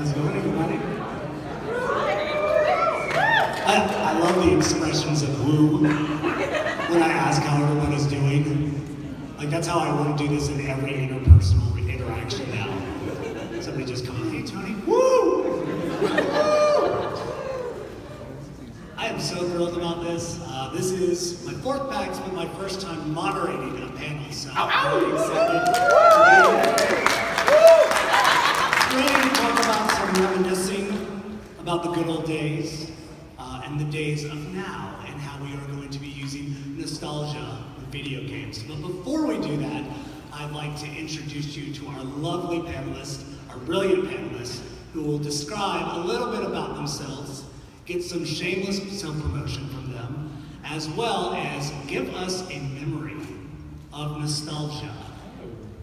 How's it going, everybody? I love the expressions of woo when I ask how everybody's doing. Like, that's how I want to do this in every interpersonal interaction now. Somebody just come, hey, Tony, woo! I am so thrilled about this. This is my fourth PAX, but my first time moderating a panel, so I'm very excited to be here. Really to talk about some reminiscing about the good old days and the days of now and how we are going to be using nostalgia with video games. But before we do that, I'd like to introduce you to our lovely panelists, our brilliant panelists, who will describe a little bit about themselves, get some shameless self-promotion from them, as well as give us a memory of nostalgia,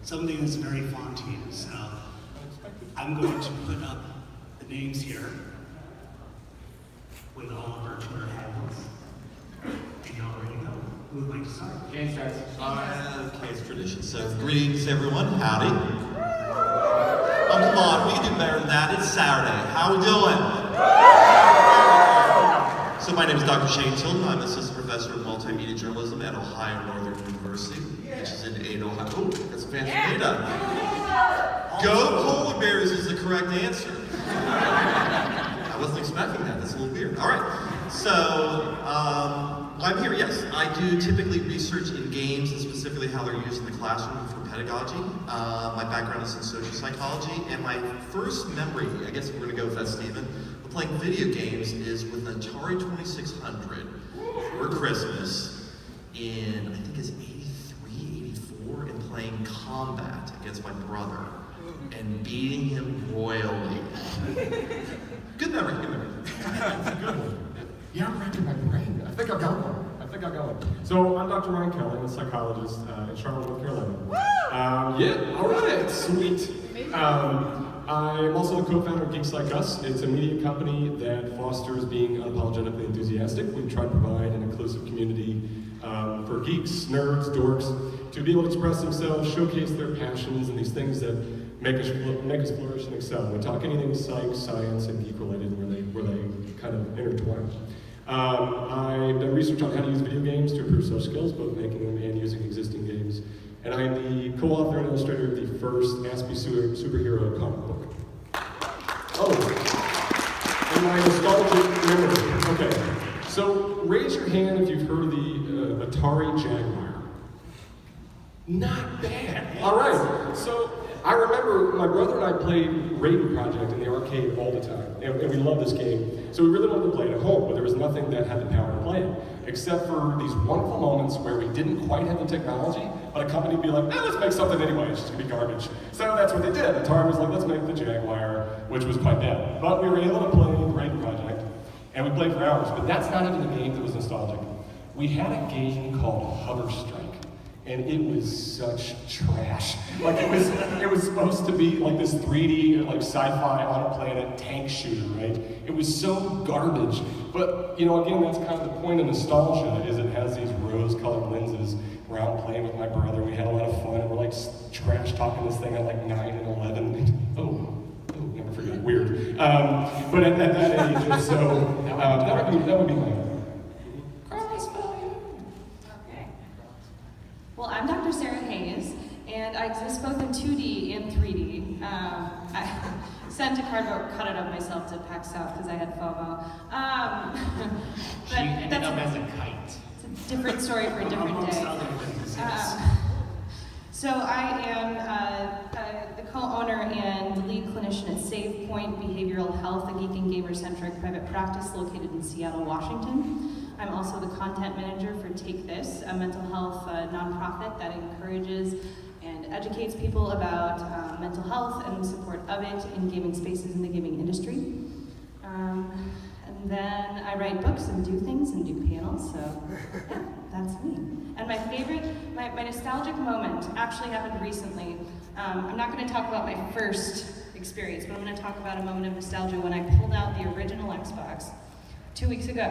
something that's very fond to you. So I'm going to put up the names here with all of our Twitter handles. And y'all already know who would like to start. James starts. Okay, it's tradition. So, greetings everyone. Howdy. Oh, come on, we can do better than that. It's Saturday. How we doing? So my name is Dr. Shane Tilden. I'm Assistant Professor of Multimedia Journalism at Ohio Northern University, which is in Ada, Ohio. Oh, that's a fancy Ada. Go Polar Bears is the correct answer. I wasn't expecting that. That's a little weird. All right. So I'm here. Yes, I do typically research in games and specifically how they're used in the classroom for pedagogy. My background is in social psychology, and my first memory, I guess we're going to go with that, Stephen, of playing video games is with an Atari 2600 for Christmas in, I think it's 83, 84, and playing Combat against my brother and beating him royally. Good memory, good memory. That's a good one. Yeah, I'm racking my brain. I think I've got one. So I'm Dr. Ryan Kelly, I'm a psychologist in Charlotte, North Carolina. Yeah, all right, sweet. I'm also the co-founder of Geeks Like Us. It's a media company that fosters being unapologetically enthusiastic. We try to provide an inclusive community for geeks, nerds, dorks, to be able to express themselves, showcase their passions, and these things that make us flourish and excel. We talk anything psych, science, and geek-related where they kind of intertwine. I've done research on how to use video games to improve social skills, both making them and using existing games. And I'm the co-author and illustrator of the first Aspie superhero comic book. Oh, and my nostalgic memory. Okay, so raise your hand if you've heard of the Atari Jaguar. Not bad. All right, so I remember my brother and I played Raiden Project in the arcade all the time, and we loved this game. So we really wanted to play it at home, but there was nothing that had the power to play it, except for these wonderful moments where we didn't quite have the technology, but a company would be like, let's make something anyway, it's just gonna be garbage. So that's what they did. Atari was like, let's make the Jaguar, which was quite bad. But we were able to play Raiden Project, and we played for hours, but that's not even the game that was nostalgic. We had a game called Hover Strike. And it was such trash. Like it was supposed to be like this 3D, like sci-fi on a planet tank shooter, right? It was so garbage. But you know, again, that's kind of the point of nostalgia, is it has these rose-colored lenses where I'm playing with my brother. We had a lot of fun, and we're like trash talking this thing at like 9 and 11. Oh, never forget, weird. But at that age, so that would be my. Well, I'm Dr. Sarah Hayes, and I exist both in 2D and 3D. I sent a cardboard, cut it up myself to PAX South because I had FOMO. She ended up as a kite. It's a different story for a different day. So I am the co-owner and lead clinician at Save Point Behavioral Health, a geek and gamer-centric private practice located in Seattle, Washington. I'm also the content manager for Take This, a mental health nonprofit that encourages and educates people about mental health and support of it in gaming spaces in the gaming industry. And then I write books and do things and do panels, so yeah, that's me. And my favorite, my nostalgic moment actually happened recently. I'm not going to talk about my first experience, but I'm going to talk about a moment of nostalgia when I pulled out the original Xbox 2 weeks ago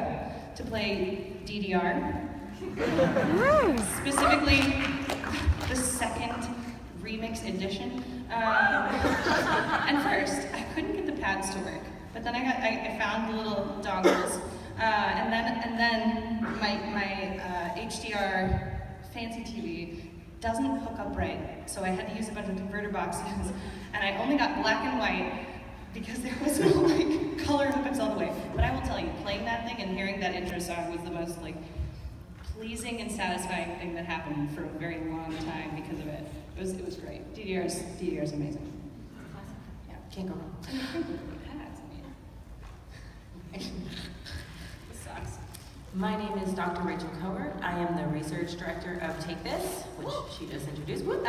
to play DDR. Specifically, the second remix edition. And first, I couldn't get the pads But then I found the little dongles, and then my HDR fancy TV doesn't hook up right, so I had to use a bunch of converter boxes, and I only got black and white because there was no like color hookups all the way. But I will tell you, playing that thing and hearing that intro song was the most like pleasing and satisfying thing that happened for a very long time because of it. It was great. DDR's amazing. Yeah, can't go wrong. This sucks. My name is Dr. Rachel Cover. I am the research director of Take This, which she just introduced. Whoop,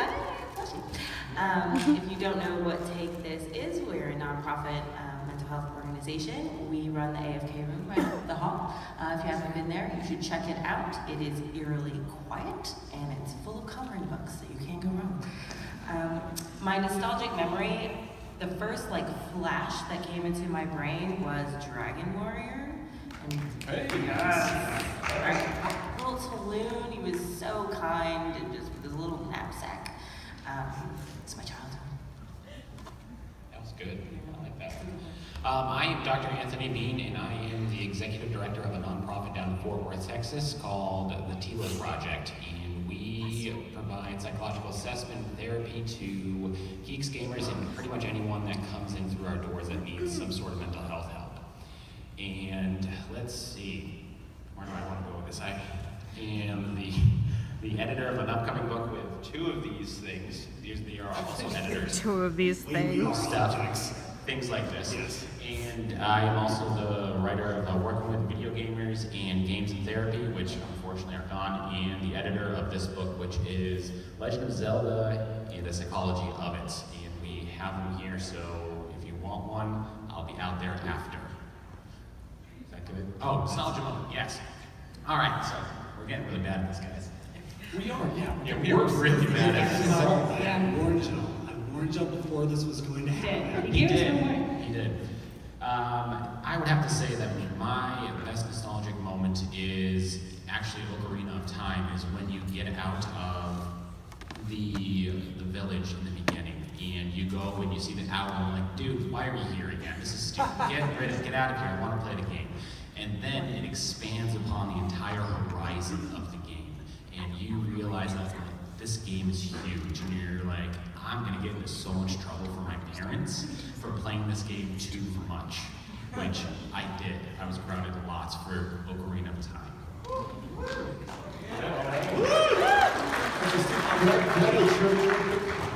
if you don't know what Take This is, we're a nonprofit mental health organization. We run the AFK room right up the hall. If you haven't been there, you should check it out. It is eerily quiet, and it's full of coloring books, so you can't go wrong. My nostalgic memory, the first like flash that came into my brain was Dragon Warrior. And Hey, our little Saloon, he was so kind and just with his little knapsack. It's my childhood. That was good. I like that. I am Dr. Anthony Bean, and I am the executive director of a nonprofit down in Fort Worth, Texas, called the Telos Project. And we provide psychological assessment and therapy to geeks, gamers, and pretty much anyone that comes in through our doors that needs some sort of mental health help. And let's see, where do I want to go with this? I am the editor of an upcoming book with two of these things. They are also editors. Two of these things. Stuff, things like this. Yes. And I am also the writer of Working with Video Gamers and Games and Therapy, which unfortunately are gone, and the editor of this book, which is Legend of Zelda and the Psychology of It. And we have them here, so if you want one, I'll be out there after. Is that good? Oh, nostalgia moment, yes. All right, so we're getting really bad at this, guys. we are, yeah. Yeah, we are really bad at this. I warned y'all before this was going to happen. He did. I would have to say that my best nostalgic moment is actually Ocarina of Time, is when you get out of the village in the beginning, and you go and you see the owl, and I'm like, dude, why are you here again? This is stupid. Get out of here. I want to play the game. And then it expands upon the entire horizon of the game, and you realize that this game is huge, and you're like, I'm gonna get into so much trouble from my parents for playing this game too much, which I did. I was grounded lots for Ocarina of Time.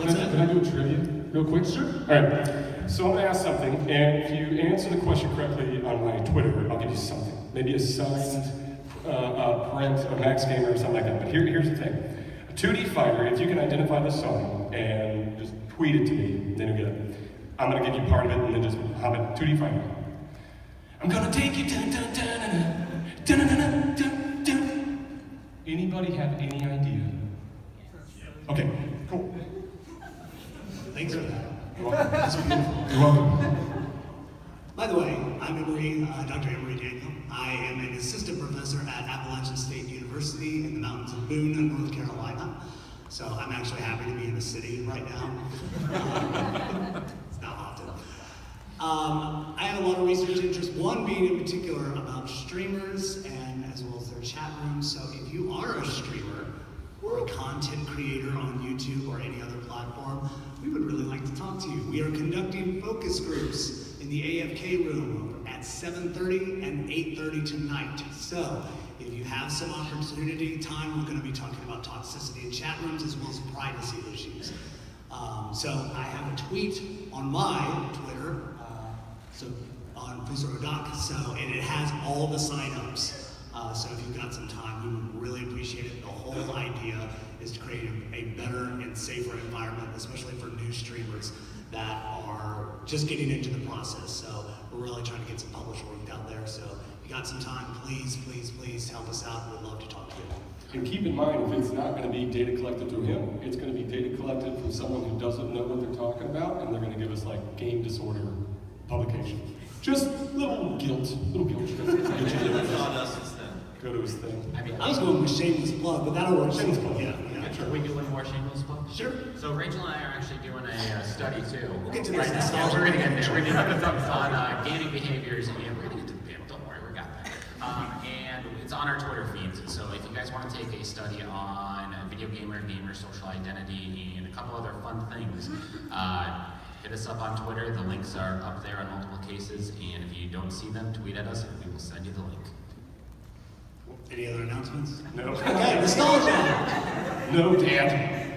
Can I do a trivia real quick? Sure. All right. So I'm gonna ask something, and if you answer the question correctly on my Twitter, I'll give you something. Maybe a signed print of Max Gamer or something like that. But here's the thing. A 2D fighter, if you can identify the song and just tweet it to me, then you'll get it. I'm gonna give you part of it and then just hum it. 2D fighter. I'm gonna take you dun dun dun dun dun dun dun dun. Anybody have any idea? Okay, cool. Thanks for that. You're welcome. That's beautiful. You're welcome. By the way, I'm Dr. Emery Daniel. I am an assistant professor at Appalachian State University in the mountains of Boone, North Carolina. So I'm actually happy to be in the city right now. It's not often. I have a lot of research interests, one being in particular about streamers and as well as their chat rooms. So if you are a streamer or a content creator on YouTube or any other platform, we would really like to talk to you. We are conducting focus groups in the AFK room at 7:30 and 8:30 tonight. So if you have some opportunity, time, we're going to be talking about toxicity in chat rooms as well as privacy issues. So I have a tweet on my Twitter, so on Professor Doc, and it has all the signups. So if you've got some time, we would really appreciate it. The whole idea is to create a better and safer environment, especially for new streamers that are just getting into the process. So we're really trying to get some published work out there. So if you got some time, please help us out. We'd love to talk to you. And keep in mind, if it's not going to be data collected through him, it's going to be data collected from someone who doesn't know what they're talking about, and they're going to give us like game disorder publication. Just little guilt trip. It's on us instead. Go to his thing. I was going with shameless plug, but that'll work. Shameless plug. Yeah. Are we doing more shameless plugs? Sure. So Rachel and I are actually doing a study too. We'll get to right this. now. Yeah, we're gonna get there. We're gonna get on gaming behaviors, and we're gonna get to the panel. Don't worry, we got that. And it's on our Twitter feeds. So if you guys want to take a study on video gamer social identity, and a couple other fun things, hit us up on Twitter. The links are up there on multiple cases, and if you don't see them, tweet at us, and we will send you the link. Any other announcements? No. Okay, nostalgia. No, Dan.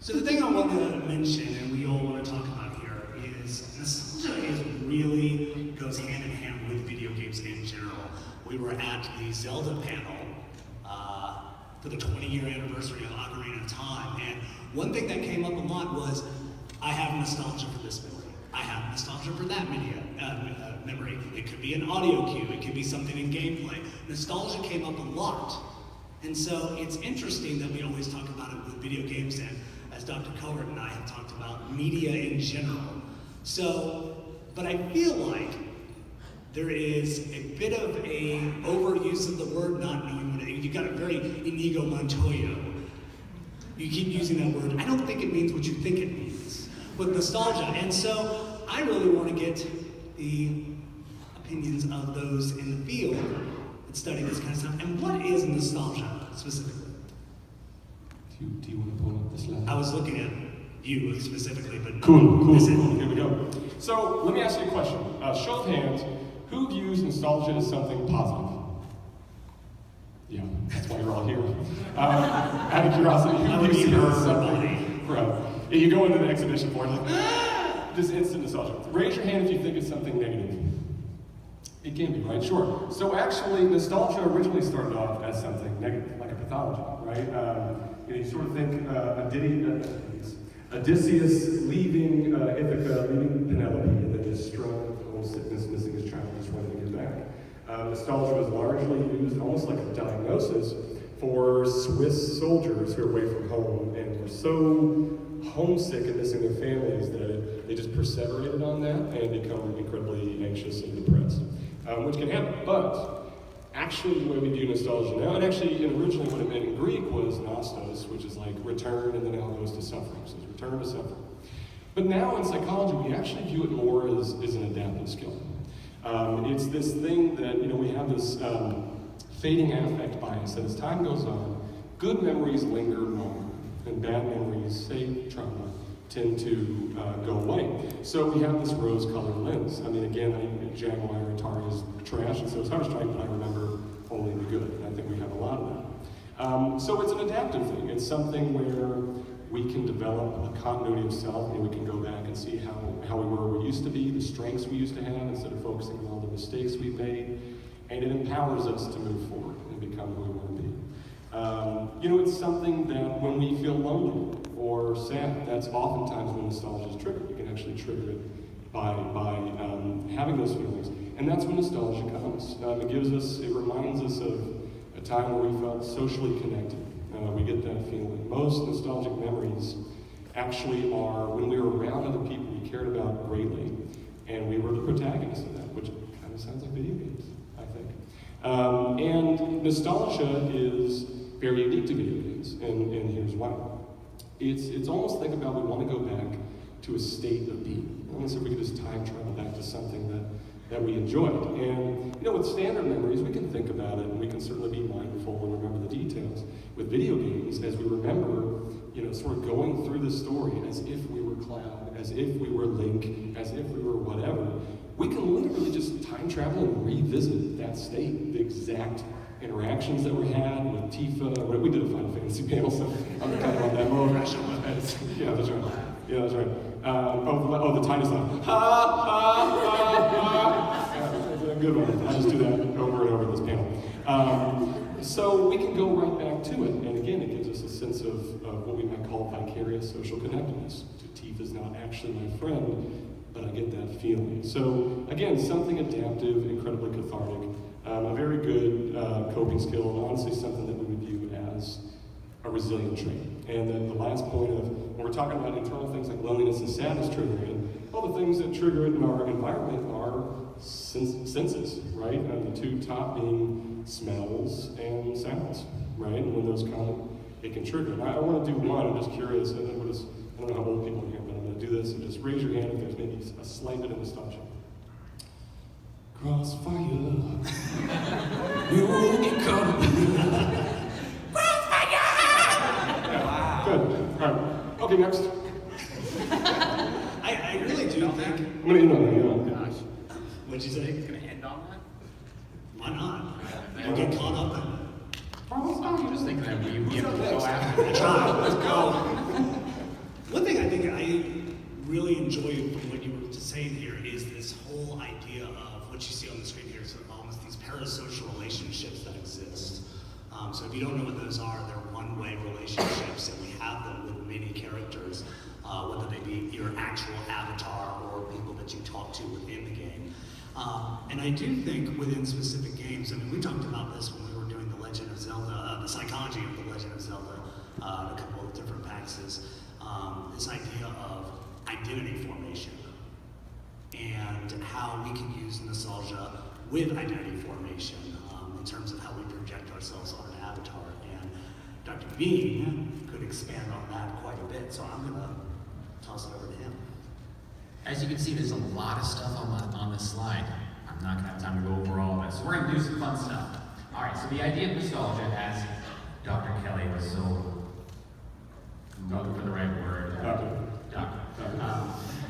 So the thing I want to mention, and we all want to talk about here, is nostalgia really goes hand in hand with video games in general. We were at the Zelda panel for the 20-year anniversary of Ocarina of Time, and one thing that came up a lot was, I have nostalgia for this memory. I have nostalgia for that memory. It could be an audio cue, it could be something in gameplay. Nostalgia came up a lot. And so it's interesting that we always talk about it with video games, and as Dr. Covert and I have talked about, media in general. So, but I feel like there is a bit of a overuse of the word not knowing what it, you got a very Inigo Montoya. You keep using that word. I don't think it means what you think it means with nostalgia. And so I really want to get the opinions of those in the field that study this kind of stuff. And what is nostalgia specifically? Do you want to pull up the slide? I was looking at you specifically, but Cool. Is it- Here we go. So let me ask you a question. Show of hands, who views nostalgia as something positive? Yeah, that's why you're all here. Out of curiosity, who views it as something? Right. Yeah, you go into the exhibition for it, like, this instant nostalgia. Raise your hand if you think it's something negative. It can be, right? Sure. So actually, nostalgia originally started off as something negative, like a pathology, right? You sort of think Odysseus leaving Ithaca, leaving Penelope, and then just struggling with the whole sickness, missing his child, just wanting to get back. Nostalgia was largely used almost like a diagnosis for Swiss soldiers who were away from home and were so homesick and missing their families that they just perseverated on that and become incredibly anxious and depressed, which can happen. But actually, the way we view nostalgia now, and actually originally what it meant in Greek was nostos, which is like return, and then now goes to suffering. So it's return to suffering. But now in psychology, we actually view it more as an adaptive skill. It's this thing that, we have this fading affect bias that as time goes on, good memories linger longer, and bad memories, say trauma, tend to go away. So we have this rose-colored lens. I mean, again, Jaguar Atari is trash, and so is Counter-Strike, but I remember only the good, and I think we have a lot of that. So it's an adaptive thing. It's something where we can develop a continuity of self, and we can go back and see how we were where we used to be, the strengths we used to have, instead of focusing on all the mistakes we've made, and it empowers us to move forward and become who we want to be. It's something that when we feel lonely or sad, that's oftentimes when nostalgia is triggered. We can actually trigger it by having those feelings. And that's when nostalgia comes. It reminds us of a time where we felt socially connected. We get that feeling. Most nostalgic memories actually are when we were around other people we cared about greatly, and we were the protagonists of that, which kind of sounds like video games, I think. And nostalgia is very unique to video games, and here's why. It's almost think about we want to go back to a state of being. Almost if we could just time travel back to something that we enjoyed. And with standard memories, we can think about it, and we can certainly be mindful and remember the details. With video games, as we remember, sort of going through the story as if we were Cloud, as if we were Link, as if we were whatever, we can literally just time travel and revisit that state, the exact interactions that we had with Tifa. We did a Final Fantasy panel, so I'm kind of on that mode. Yeah, that's right. Yeah, that's right. The Titus line. Ha, ha, ha, ha. Yeah, that's a good one. I just do that over and over this panel. So we can go right back to it. And again, it gives us a sense of what we might call vicarious social connectedness. Tifa's not actually my friend, but I get that feeling. So again, something adaptive, incredibly cathartic, a very good coping skill, and honestly something that we would view as a resilient trait. And then the last point of, when we're talking about internal things like loneliness and sadness triggering, all the things that trigger it in our environment are senses, right? And the two top being smells and sounds, right? And when those come, it can trigger. And I want to do one, I'm just curious, and then we'll just, I don't know how old people are here, but I'm going to do this, and just raise your hand if there's maybe a slight bit of nostalgia. Crossfire, you'll get caught up in Crossfire! Yeah, good. All right. Okay, next. I really do think. I'm going to end on that, yeah. Gosh. What'd you say? It's gonna end on that? Why not? You'll get caught up in it. I'm just thinking that we have to go after it. Try. Let's go. One thing I think I really enjoy from what you were just saying here is this whole idea of what you see on the screen here, so almost these parasocial relationships that exist. So if you don't know what those are, they're one-way relationships, and we have them with many characters, whether they be your actual avatar or people that you talk to within the game. And I do think within specific games, I mean, we talked about this when we were doing The Legend of Zelda, the psychology of The Legend of Zelda, a couple of different PAXs, this idea of identity formation and how we can use nostalgia with identity formation in terms of how we project ourselves on an avatar. And Dr. Bean could expand on that quite a bit, so I'm going to toss it over to him. As you can see, there's a lot of stuff on this slide. I'm not going to have time to go over all of it, so we're going to do some fun stuff. All right, so the idea of nostalgia, as Dr. Kelly was so, I'm looking for the right word. Doctor.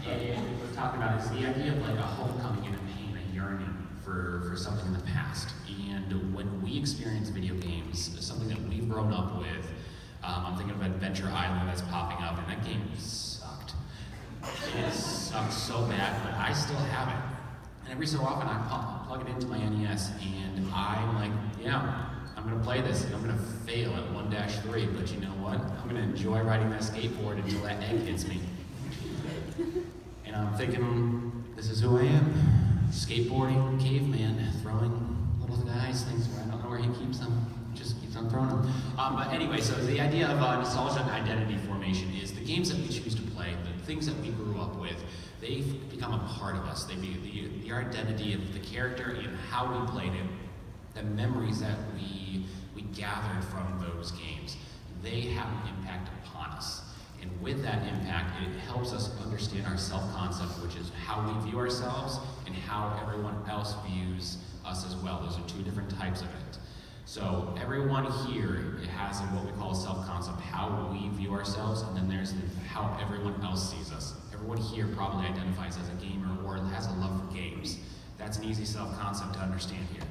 And was talking about is the idea of like a homecoming and a pain, a yearning for something in the past. And when we experience video games, something that we've grown up with, I'm thinking of Adventure Island that's popping up, and that game sucked. It sucked so bad, but I still have it. And every so often I plug it into my NES, and I'm like, yeah, I'm gonna play this, and I'm gonna fail at 1-3, but you know what? I'm gonna enjoy riding that skateboard until that egg hits me. And I'm thinking, this is who I am. Skateboarding, caveman, throwing little guys, things where I don't know where he keeps them. Just keeps on throwing them. But anyway, so the idea of nostalgia and identity formation is the games that we choose to play, the things that we grew up with, they become a part of us. They be the identity of the character and how we played it, the memories that we gathered from those games. They have an impact upon us. And with that impact, it helps us understand our self-concept, which is how we view ourselves and how everyone else views us as well. Those are two different types of it. So everyone here has what we call a self-concept, how we view ourselves, and then there's how everyone else sees us. Everyone here probably identifies as a gamer or has a love for games. That's an easy self-concept to understand here.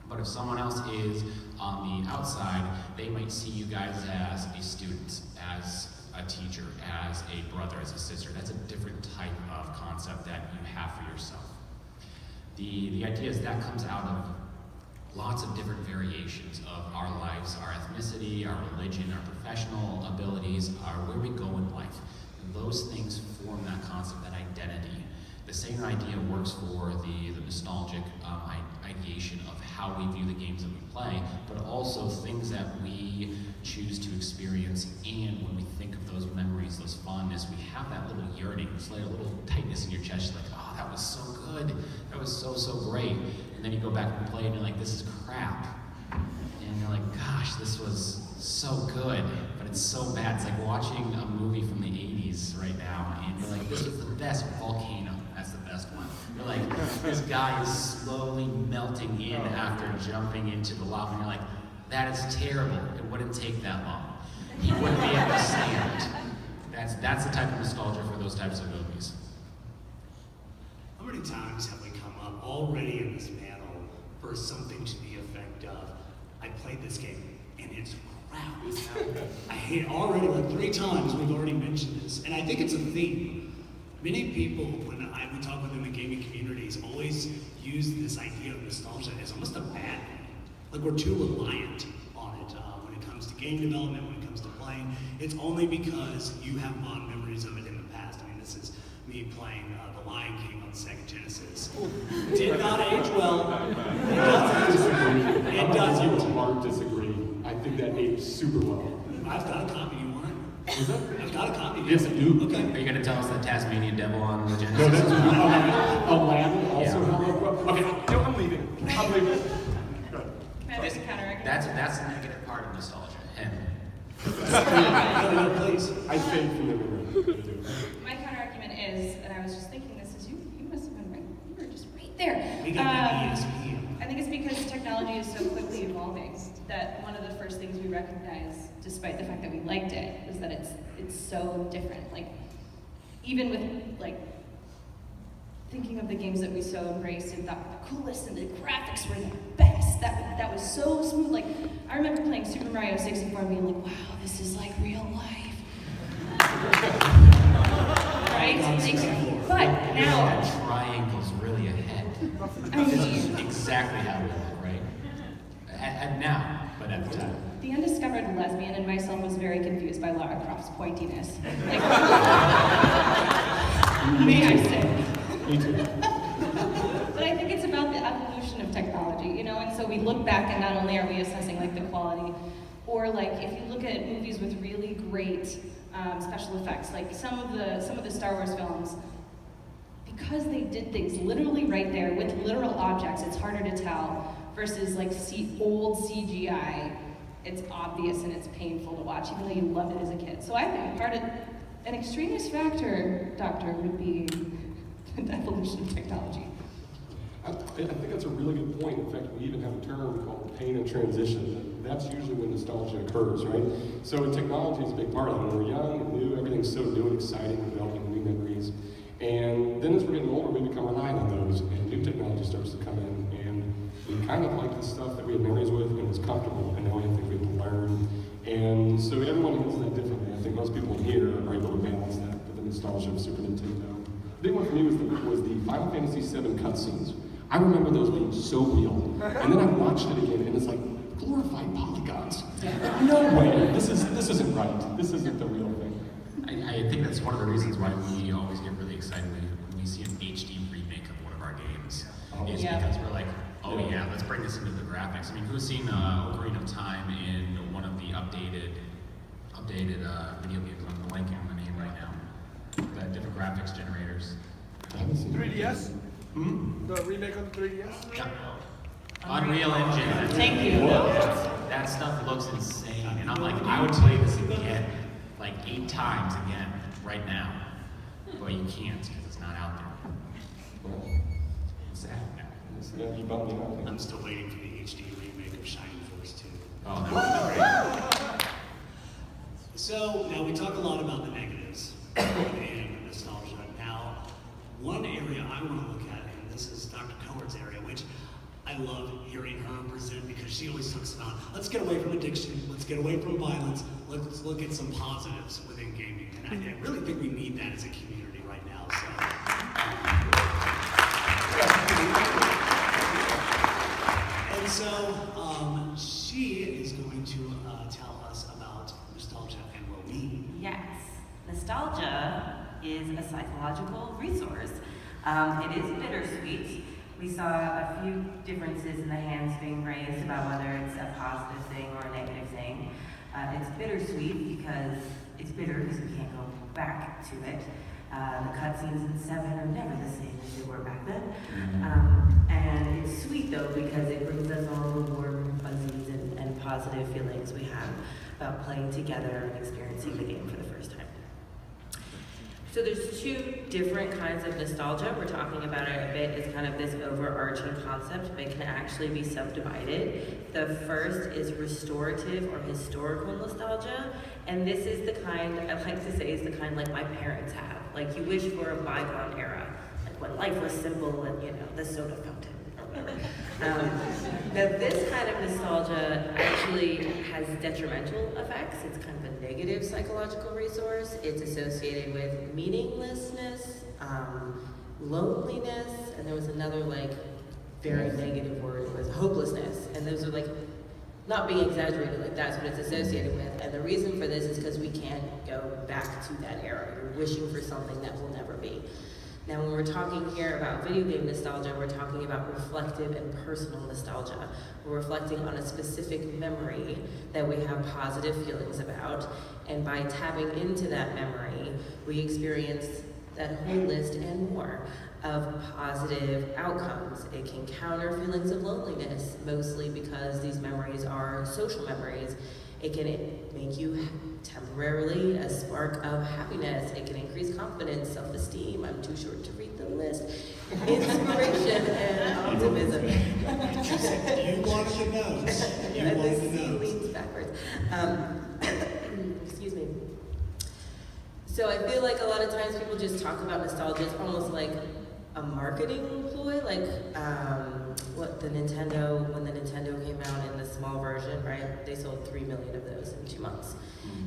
But if someone else is on the outside, they might see you guys as a student, as a teacher, as a brother, as a sister. That's a different type of concept that you have for yourself. The idea is that comes out of lots of different variations of our lives, our ethnicity, our religion, our professional abilities, where we go in life. And those things form that concept, that identity. The same idea works for the nostalgic ideation of how we view the games that we play, but also things that we choose to experience, and when we think of those memories, those fondness, we have that little yearning, it's like a little tightness in your chest, like, oh, that was so good, that was so great, and then you go back and play and you're like, this is crap, and you're like, gosh, this was so good, but it's so bad. It's like watching a movie from the 80s right now, and you're like, this is the best Volcano. That's the best one. You're like, this guy is slowly melting in after jumping into the lava, and you're like, that is terrible. It wouldn't take that long. He wouldn't be able to stand. That's the type of nostalgia for those types of movies. How many times have we come up already in this panel for something to the effect of, I played this game and it's crap. I hate it already, like 3 times we've already mentioned this. And I think it's a theme. Many people, when we talk within the gaming communities, always use this idea of nostalgia as almost a bad thing. Like we're too reliant on it when it comes to game development, when it comes to playing. It's only because you have fond memories of it in the past. I mean, this is me playing The Lion King on Sega Genesis. Did not age well. It doesn't. It doesn't. You are disagree. I think that aged super well. I've got a copy. You want it? Is that? I've got a copy. Yes, I do. Okay. Are you going to tell us the Tasmanian Devil on the Genesis? No, that's Aladdin also held up well. Okay, no, I'm leaving. I'm leaving. Good. Can I just counteract? That's the negative part of nostalgia. And No, please. I fade from the room. My counter argument is, and I was just thinking this is you must have been right, you were just right there. We got that ESP. I think it's because technology is so quickly evolving that one of the first things we recognize, despite the fact that we liked it, is that it's so different. Like, even with like thinking of the games that we so embraced and thought were the coolest and the graphics were the best. That was so smooth. Like, I remember playing Super Mario 64 and being like, wow, this is like real life. Right? But now, That triangle's really ahead. I This mean, is exactly how we look, right? And now, but at the time. the undiscovered lesbian in myself was very confused by Lara Croft's pointiness. Like, may I say? Me too. But I think it's about the evolution of technology, you know, and so we look back and not only are we assessing like the quality, or like if you look at movies with really great special effects, like some of the Star Wars films, because they did things literally right there with literal objects, it's harder to tell, versus like old CGI, it's obvious and it's painful to watch, even though you loved it as a kid. So I think part of an extraneous factor, Doctor, would be the evolution of technology. I think that's a really good point. In fact, we even have a term called pain and transition. That's usually when nostalgia occurs, right? So technology is a big part of it. When we're young and new, everything's so new and exciting, we're developing new memories. And then as we're getting older, we become reliant on those, and new technology starts to come in, and we kind of like the stuff that we had memories with and was comfortable, and now we have things we have to learn. And so everyone handles that differently. I think most people here are able to balance that with the nostalgia of Super Nintendo. The big one for me was the Final Fantasy VII cutscenes. I remember those being so real. And then I watched it again, and it's like glorified polygons. No way, this isn't right. This isn't the real thing. I think that's one of the reasons why we always get really excited when we see an HD remake of one of our games. Is because we're like, oh yeah, let's bring this into the graphics. I mean, who's seen Ocarina of Time in one of the updated video games? I'm blanking on the name right now. The different graphics generators. 3DS? Hmm? The remake on the 3DS? Yeah. Unreal Engine. Thank you. That stuff looks insane, and I'm like, I would play this again, like 8 times again, right now. But you can't, because it's not out there. Well, It's sad now. yeah, you bumped me out. I'm still waiting for the HD remake of Shining Force 2. Oh, that would be great. So now we talk a lot about the negatives and nostalgia. Now, one area I want to look at, and this is Dr. Cohen's area, which I love hearing her present because she always talks about, let's get away from addiction, let's get away from violence, let's look at some positives within gaming. And I really think we need that as a community right now. So, she is going to tell us about nostalgia and well-being. Yes, nostalgia is a psychological resource. It is bittersweet. We saw a few differences in the hands being raised about whether it's a positive thing or a negative thing. It's bittersweet because it's bitter because we can't go back to it. The cutscenes in 7 are never the same as they were back then. And it's sweet though because it brings us all the warm fuzzies and positive feelings we have about playing together and experiencing the game for the first time. So there's 2 different kinds of nostalgia. We're talking about it a bit as kind of this overarching concept, but it can actually be subdivided. The first is restorative or historical nostalgia, and this is the kind, I like to say, is the kind like my parents have. Like you wish for a bygone era, like when life was simple and, you know, the soda fountain or whatever. Now this kind of nostalgia actually has detrimental effects. It's kind of a negative psychological resource. It's associated with meaninglessness, loneliness, and there was another like very negative word, it was hopelessness. And those are like, not being exaggerated, like that's what it's associated with. And the reason for this is because we can't go back to that era. You're wishing for something that will never be. Now, when we're talking here about video game nostalgia, we're talking about reflective and personal nostalgia. We're reflecting on a specific memory that we have positive feelings about, and by tapping into that memory, we experience that whole list and more of positive outcomes. It can counter feelings of loneliness, mostly because these memories are social memories, It can make you temporarily a spark of happiness. It can increase confidence, self-esteem. I'm too short to read the list. Inspiration and optimism. You wanted the notes. You And wanted the the C notes. leans backwards. Excuse me. So I feel like a lot of times people just talk about nostalgia. It's almost like a marketing ploy, like when the Nintendo came out in the small version, right? They sold 3 million of those in 2 months.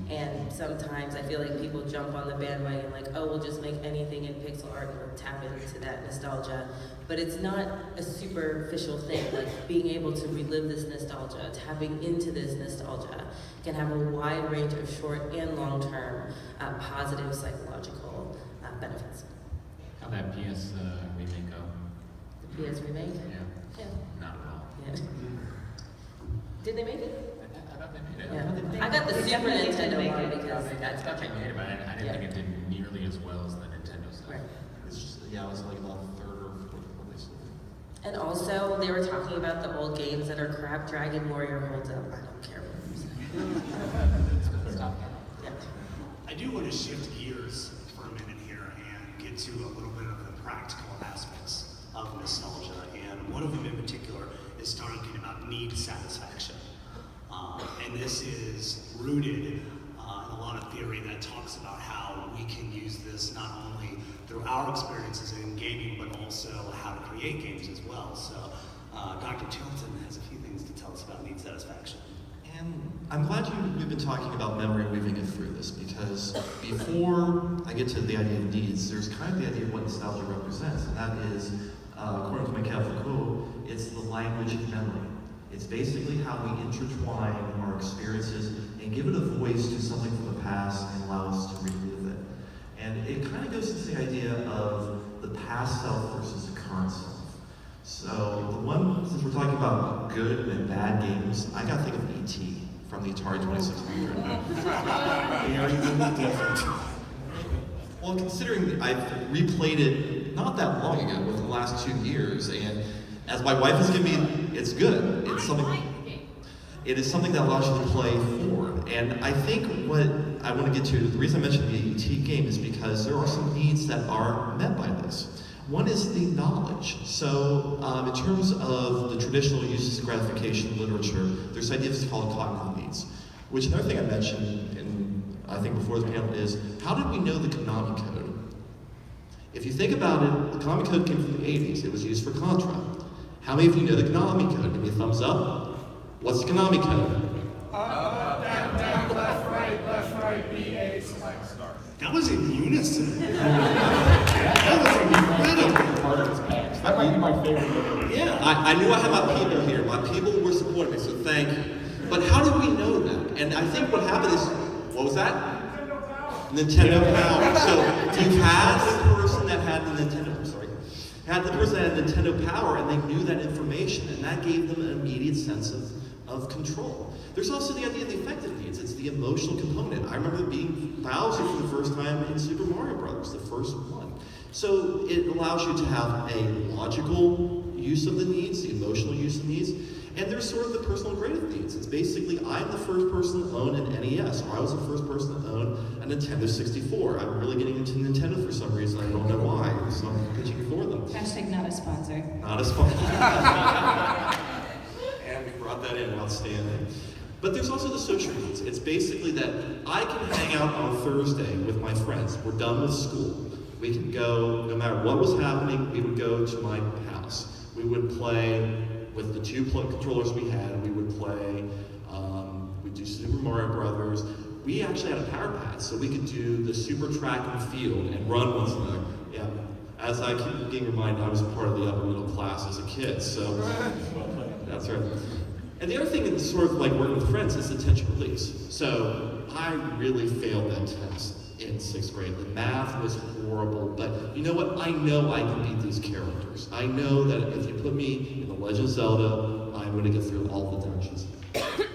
And sometimes I feel like people jump on the bandwagon like, oh, we'll just make anything in pixel art and we'll tap into that nostalgia. But it's not a superficial thing. Like being able to relive this nostalgia, tapping into this nostalgia can have a wide range of short and long-term positive psychological benefits. How'd that PS remake go? The PS remake? Yeah. Yeah. Not at all. Yeah. Did they make it? I thought they made it. Yeah. I got the Super definitely did Nintendo make one it. because I that's thought they made it, but I didn't think it did nearly as well as the Nintendo stuff. Right. It's just, yeah, it was like about a third or fourth when they sold it. And also, they were talking about the old games that are crap. Dragon Warrior holds up. I don't care what you say. Stop. Yeah. I do want to shift gears for a minute here and get to a little bit of the practical aspects of nostalgia. And one of them in particular is talking about need satisfaction. And this is rooted in a lot of theory that talks about how we can use this not only through our experiences in gaming, but also how to create games as well. So Dr. Tilton has a few things to tell us about need satisfaction. And I'm glad we've been talking about memory and weaving it through this, because before I get to the idea of needs, there's kind of the idea of what nostalgia represents, and that is, according to my Catholic code, it's the language of memory. It's basically how we intertwine our experiences and give it a voice to something from the past and allow us to relive it. And it kind of goes into the idea of the past self versus the current self. So the one, since we're talking about good and bad games, I gotta think of E.T. from the Atari 2600. Well, considering I've replayed it not that long ago, within the last 2 years, and as my wife has given me, it's good. It's something. It is something that allows you to play forward. And I think what I want to get to, the reason I mentioned the ET game is because there are some needs that are met by this. One is the knowledge. So in terms of the traditional uses of gratification literature, there's ideas called cognitive needs, which another thing I mentioned, and I think before the panel, is how did we know the Konami code? If you think about it, the Konami code came from the 80s. It was used for Contra. How many of you know the Konami code? Give me a thumbs up. What's the Konami code? Up, down, left, right, B, A, select, start. That was in unison. That was incredible. Part of this PAX. That might be my favorite. Yeah. I knew I had my people here. My people were supporting me, so thank you. But how did we know that? And I think what happened is, what was that? Nintendo Power. So you had the person that had the Nintendo, had the person that had Nintendo Power, and they knew that information, and that gave them an immediate sense of control. There's also the idea of the affective needs. It's the emotional component. I remember being Bowser for the first time in Super Mario Brothers, the first one. So it allows you to have a logical use of the needs, the emotional use of the needs, and there's sort of the personal creative needs. It's basically, I'm the first person to own an NES, or I was the first person to own a Nintendo 64. I'm really getting into Nintendo for some reason, I don't know why, so I'm pitching for them. Hashtag not a sponsor. Not as fun. And we brought that in, outstanding. But there's also the social needs. It's basically that I can hang out on Thursday with my friends. We're done with school. We can go, no matter what was happening, we would go to my house. We would play with the two controllers we had. We would play, we'd do Super Mario Brothers. We actually had a power pad, so we could do the super track and field and run once in a, yeah. As I keep getting reminded, I was part of the upper middle class as a kid, so that's right. And the other thing that's sort of like working with friends is the tension release. So I really failed that test in 6th grade. The math was horrible, but you know what? I know I can beat these characters. I know that if you put me in The Legend of Zelda, I'm going to get through all the dungeons.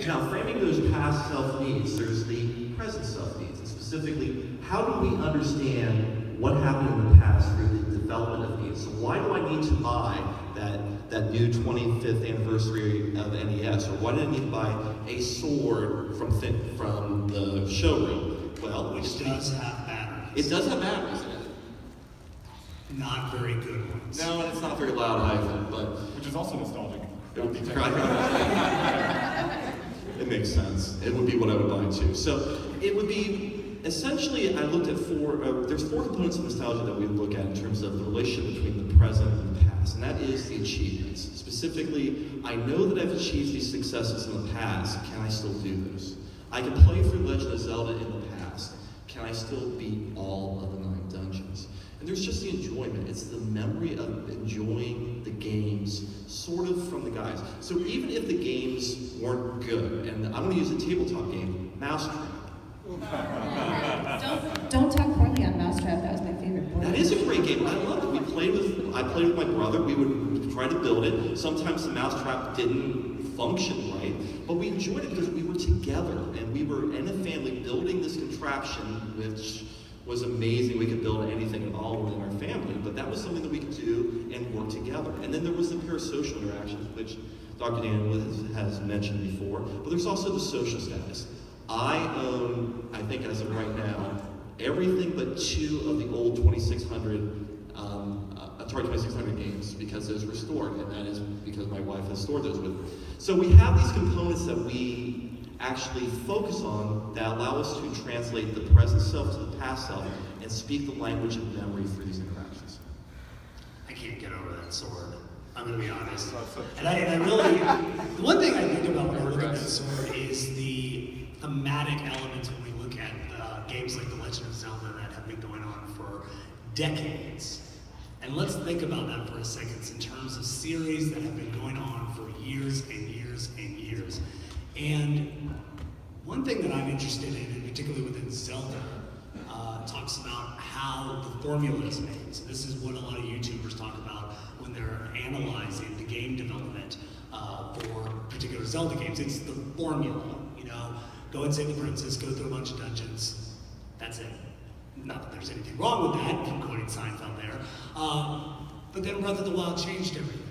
Now, framing those past self-needs, there's the present self-needs, and specifically, how do we understand what happened in the past through the development of games. So why do I need to buy that new 25th anniversary of NES? Or why do I need to buy a sword from the showroom? Well, Which does have batteries. it does have batteries in it. Not very good ones. No, and it's not very loud either, but Which is also nostalgic. it makes sense. It would be what I would buy too. So it would be, essentially, I looked at there's four components of nostalgia that we look at in terms of the relationship between the present and the past, and that is the achievements. Specifically, I know that I've achieved these successes in the past. Can I still do those? I can play through Legend of Zelda in the past. Can I still beat all of the 9 dungeons? And there's just the enjoyment. It's the memory of enjoying the games sort of from the guys. So even if the games weren't good, and I'm going to use a tabletop game, Mousetrap. Don't talk poorly on Mousetrap. That was my favorite board. That is a great game. I love it. I played with my brother. We would try to build it. Sometimes the Mousetrap didn't function right, but we enjoyed it because we were together and we were in a family building this contraption, which was amazing. We could build anything at all within our family, but that was something that we could do and work together. And then there was the parasocial interactions, which Dr. Daniel has mentioned before, but there's also the social status. I own, I think as of right now, everything but 2 of the old 2600 Atari 2600 games because those were stored, and that is because my wife has stored those with me. So we have these components that we actually focus on that allow us to translate the present self to the past self and speak the language of memory through these interactions. I can't get over that sword. I'm going to be honest. And I really, the one thing I think about when I look at that sword is the thematic elements when we look at games like The Legend of Zelda that have been going on for decades. And let's think about that for a second in terms of series that have been going on for years and years and years. And one thing that I'm interested in, and particularly within Zelda, talks about how the formula is made. So this is what a lot of YouTubers talk about when they're analyzing the game development for particular Zelda games. It's the formula, you know, go and save the princess, go through a bunch of dungeons, that's it. Not that there's anything wrong with that, I'm quoting Seinfeld there. But then Breath of the Wild changed everything.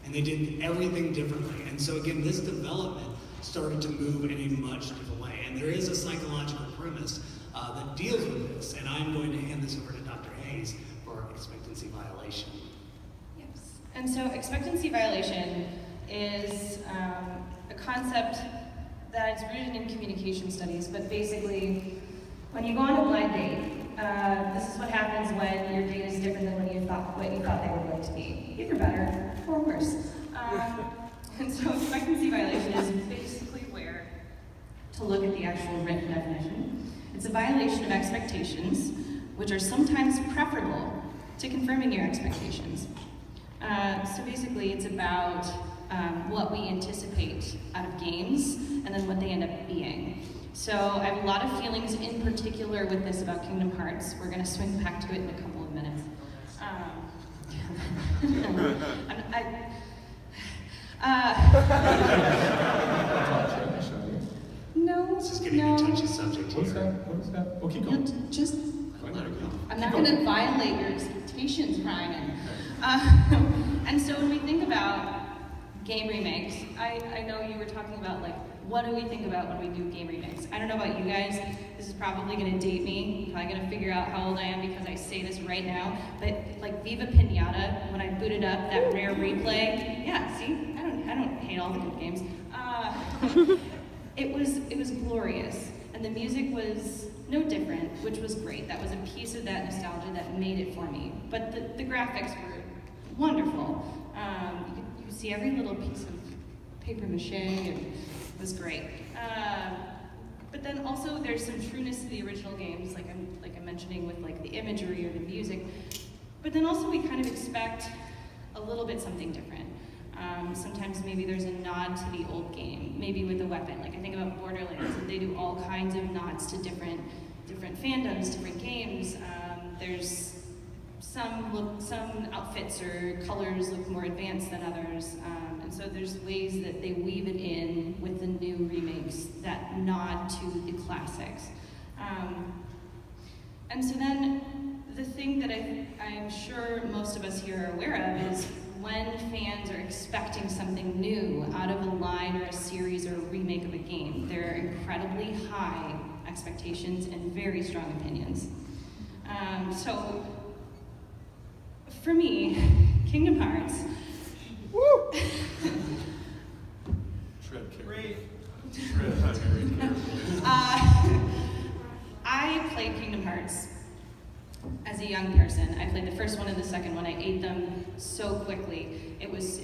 And they did everything differently. And so again, this development started to move in a much different way. And there is a psychological premise that deals with this. And I'm going to hand this over to Dr. Hayes for expectancy violation. Yes. And so expectancy violation is a concept that is rooted in communication studies, but basically, when you go on a blind date, this is what happens when your date is different than what you thought they were going to be. Either better or worse. And so expectancy violation is basically where to look at the actual written definition. It's a violation of expectations, which are sometimes preferable to confirming your expectations. So basically, it's about what we anticipate out of games and then what they end up being. So I have a lot of feelings in particular with this about Kingdom Hearts. We're going to swing back to it in a couple of minutes. No, This is getting a touchy subject here. What is that? Well, keep going. I'm not going to violate your expectations, Ryan. And so when we think about game remakes, I know you were talking about like, what do we think about when we do game remakes? I don't know about you guys, this is probably gonna date me, probably gonna figure out how old I am because I say this right now, but like Viva Pinata, when I booted up that rare replay, yeah, see, I don't hate all the good games. It was glorious, and the music was no different, which was great. That was a piece of that nostalgia that made it for me. But the graphics were wonderful. You could see every little piece of paper mache, and it was great. But then also there's some trueness to the original games, like I'm mentioning with like the imagery or the music. But then also we kind of expect a little bit something different. Sometimes maybe there's a nod to the old game, maybe with a weapon. Like I think about Borderlands, and they do all kinds of nods to different fandoms, different games. There's some outfits or colors look more advanced than others, and so there's ways that they weave it in with the new remakes that nod to the classics. And so then the thing that I'm sure most of us here are aware of is when fans are expecting something new out of a line or a series or a remake of a game, there are incredibly high expectations and very strong opinions. So, for me, Kingdom Hearts. Woo! Tread carefully. Tread very carefully. I played Kingdom Hearts as a young person. I played the first one and the second one. I ate them so quickly. It was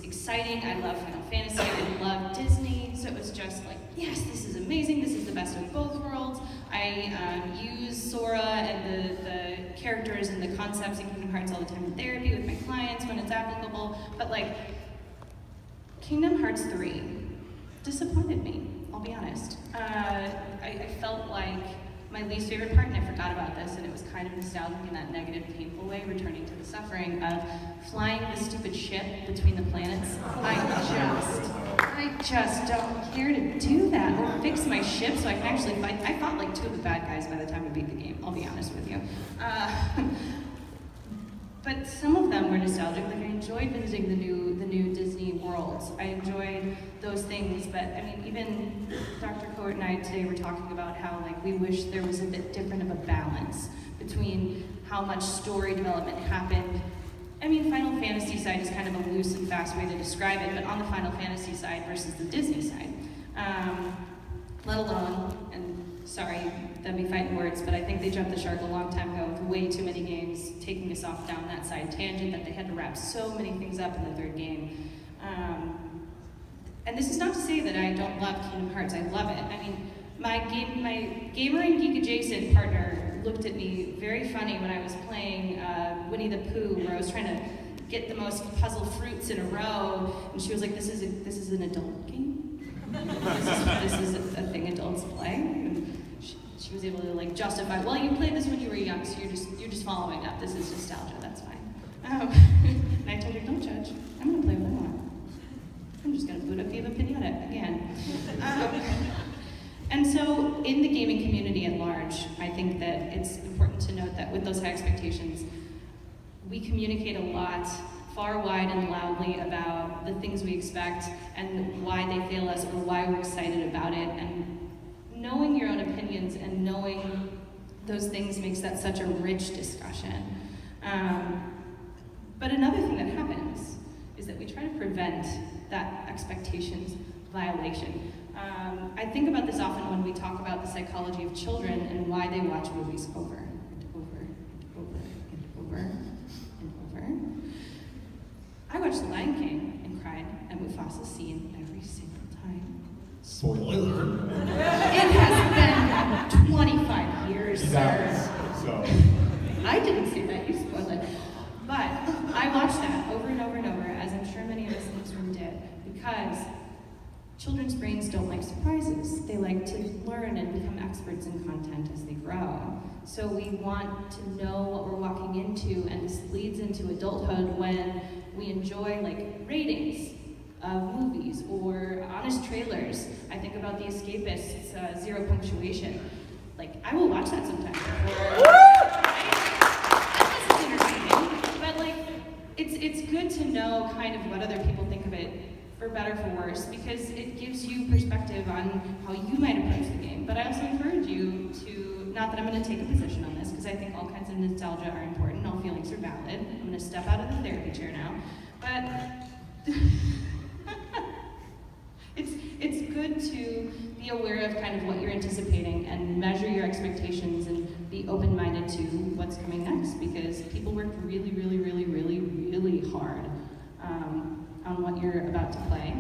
exciting. I love Final Fantasy. I love Disney. So it was just like, yes, this is amazing. This is the best of both worlds. I use Sora and the characters and the concepts in Kingdom Hearts all the time in therapy with my clients when it's applicable. But like, Kingdom Hearts 3 disappointed me, I'll be honest. I felt like my least favorite part, and I forgot about this, and it was kind of nostalgic in that negative, painful way, returning to the suffering of flying the stupid ship between the planets. I just don't care to do that, or fix my ship so I can actually fight. I fought like 2 of the bad guys by the time I beat the game, I'll be honest with you. But some of them were nostalgic. Like I enjoyed visiting the new Disney worlds. I enjoyed those things. But I mean, even Dr. Court and I today were talking about how like we wish there was a bit different of a balance between how much story development happened. I mean, Final Fantasy side is kind of a loose and fast way to describe it, but on the Final Fantasy side versus the Disney side, let alone, and sorry, that'd be fighting words, but I think they jumped the shark a long time ago with way too many games taking us off down that side tangent that they had to wrap so many things up in the 3rd game. And this is not to say that I don't love Kingdom Hearts, I love it. I mean, my gamer and geek adjacent partner looked at me very funny when I was playing Winnie the Pooh, where I was trying to get the most puzzle fruits in a row, and she was like, this is an adult game? this is a thing adults play? And she was able to like justify, well, you played this when you were young, so you're just following up. This is nostalgia, that's fine. And I told her, don't judge. I'm gonna play what I want. I'm just gonna boot up Viva Pinata again. And so in the gaming community at large, I think that it's important to note that with those high expectations, we communicate a lot, far, wide, and loudly about the things we expect and why they fail us or why we're excited about it. And knowing your own opinions and knowing those things makes that such a rich discussion. But another thing that happens is that we try to prevent that expectations violation. I think about this often when we talk about the psychology of children and why they watch movies over and over and over and over and over. I watched The Lion King and cried at Mufasa's scene every single time. Spoiler. It has been 25 years, sir. So. I didn't say that, you spoiled it. But I watched that over and over and over, as I'm sure many of us in this room did, because children's brains don't like surprises. They like to learn and become experts in content as they grow. So we want to know what we're walking into, and this leads into adulthood when we enjoy like ratings of movies or honest trailers. I think about The Escapists, Zero Punctuation. Like, I will watch that sometimes. This is entertaining, but like, it's good to know kind of what other people think of it, for better, for worse, because it gives you perspective on how you might approach the game. But I also encourage you to, not that I'm going to take a position on this, because I think all kinds of nostalgia are important, all feelings are valid. I'm going to step out of the therapy chair now. But it's good to be aware of kind of what you're anticipating and measure your expectations and be open-minded to what's coming next, because people work really, really, really, really, really hard on what you're about to play.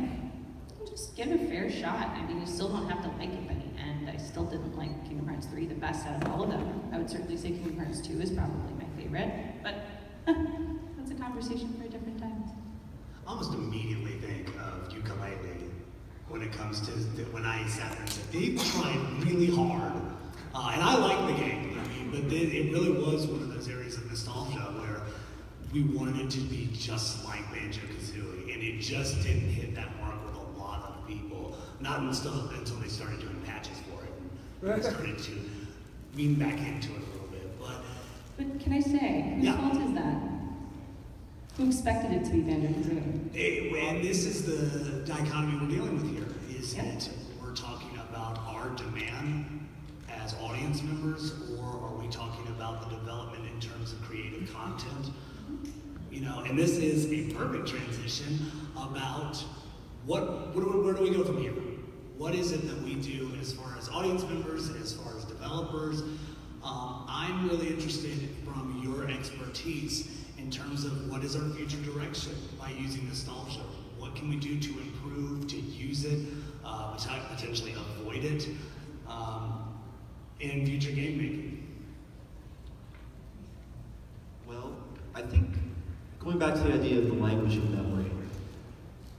Just give it a fair shot. I mean, you still don't have to like it by the end. I still didn't like Kingdom Hearts 3 the best out of all of them. I would certainly say Kingdom Hearts 2 is probably my favorite, but that's a conversation for a different time. I almost immediately think of ukulele when it comes to when I sat there and said, they've tried really hard. And I like the game, I mean, but it really was one of those areas of nostalgia where we wanted it to be just like Banjo-Kazooie, and it just didn't hit that mark with a lot of people. Not until they started doing patches for it, and we started to lean back into it a little bit. But But can I say, whose fault is that? Who expected it to be Banjo Kazooie? And this is the dichotomy we're dealing with here, is that we're talking about our demand as audience members, or are we talking about the development in terms of creative content? You know, and this is a perfect transition about where do we go from here? What is it that we do as far as audience members, as far as developers? I'm really interested from your expertise in terms of what is our future direction by using nostalgia. What can we do to improve, to use it, potentially avoid it in future game making? Well, I think going back to the idea of the language of memory,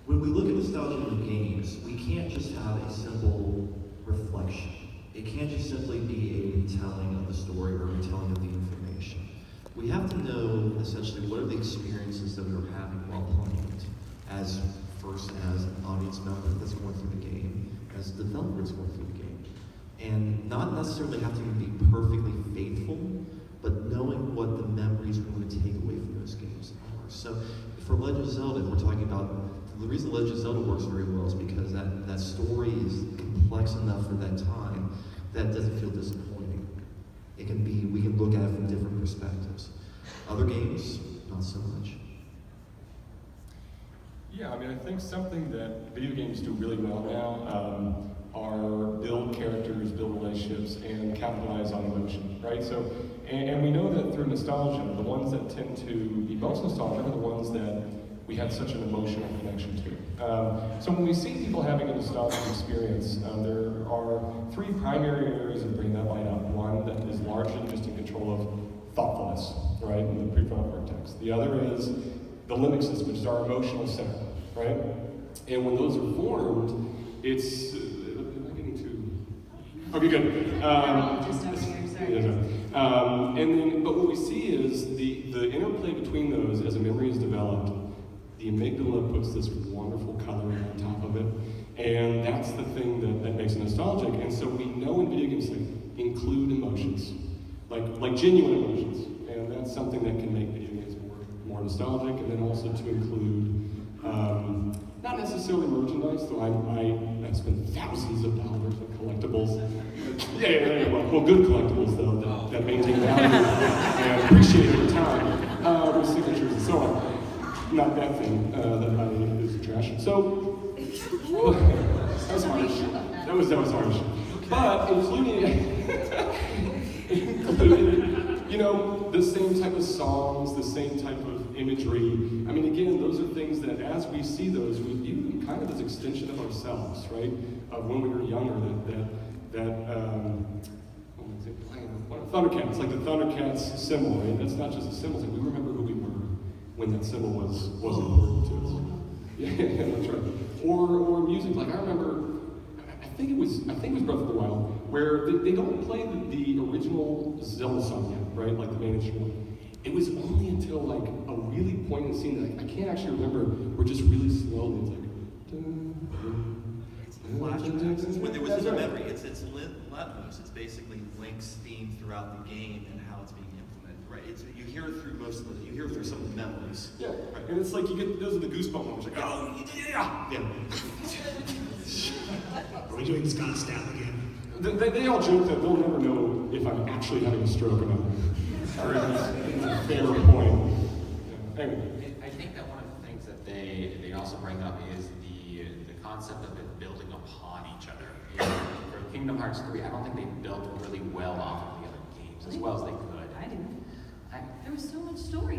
when we look at nostalgia in the games, we can't just have a simple reflection. It can't just simply be a retelling of the story or a retelling of the information. We have to know, essentially, what are the experiences that we were having while playing it, as an audience member that's going through the game, as a developer that's going through the game. And not necessarily have to be perfectly faithful, but knowing what the memories we're going to take away from those games are. So for Legend of Zelda, we're talking about, the reason Legend of Zelda works very well is because that story is complex enough for that time that doesn't feel disappointing. It can be, we can look at it from different perspectives. Other games, not so much. Yeah, I mean, I think something that video games do really well now are build characters, build relationships, and capitalize on emotion, right? So, and we know that through nostalgia, the ones that tend to be most nostalgic are the ones that we have such an emotional connection to. So when we see people having a nostalgic experience, there are three primary areas of bringing that light up. One that is largely just in control of thoughtfulness, right, in the prefrontal cortex. The other is the limbic system, which is our emotional center, right? And when those are formed, it's, am I getting too, okay, good. Just over here, sorry. And then, but what we see is the interplay between those as a memory is developed. The amygdala puts this wonderful coloring on top of it, and that's the thing that makes it nostalgic. And so we know in video games that include emotions, like genuine emotions, and that's something that can make video games more nostalgic. And then also to include not necessarily merchandise, though I've spent thousands of dollars on collectibles. Well, good collectibles though that maintain value and appreciate over time, with signatures and so on. Not that thing that I is trash. So that was harsh. That was harsh. But including you know, the same type of songs, the same type of imagery. I mean, again, those are things that as we see those, we view them kind of as extension of ourselves, right? Of when we were younger, Thundercats, like the Thundercats symbol, right? That's not just a symbol, it's like we remember who we were when that symbol was important to us. Yeah, that's right. Or music, like I remember, I think it was Breath of the Wild, where they don't play the original Zelda song yet, right? Like the main instrument. It was only until like a really poignant scene that I can't actually remember, where just really slowly it's like. When there was a memory, it's Latmos. It's basically Link's theme throughout the game and how it's being implemented, right? You hear it through some of the memories. Yeah, right. And it's like you get those are the goosebump moments. Like, oh yeah. Are we doing Scott Stapp again? They all joke that they'll never know if I'm actually having a stroke or not. It's a fair point. Yeah. Anyway. I think that one of the things that they also bring up is the concept of it building upon each other. For Kingdom Hearts 3, I don't think they built really well off of the other games as well as they could. I didn't. There was so much story.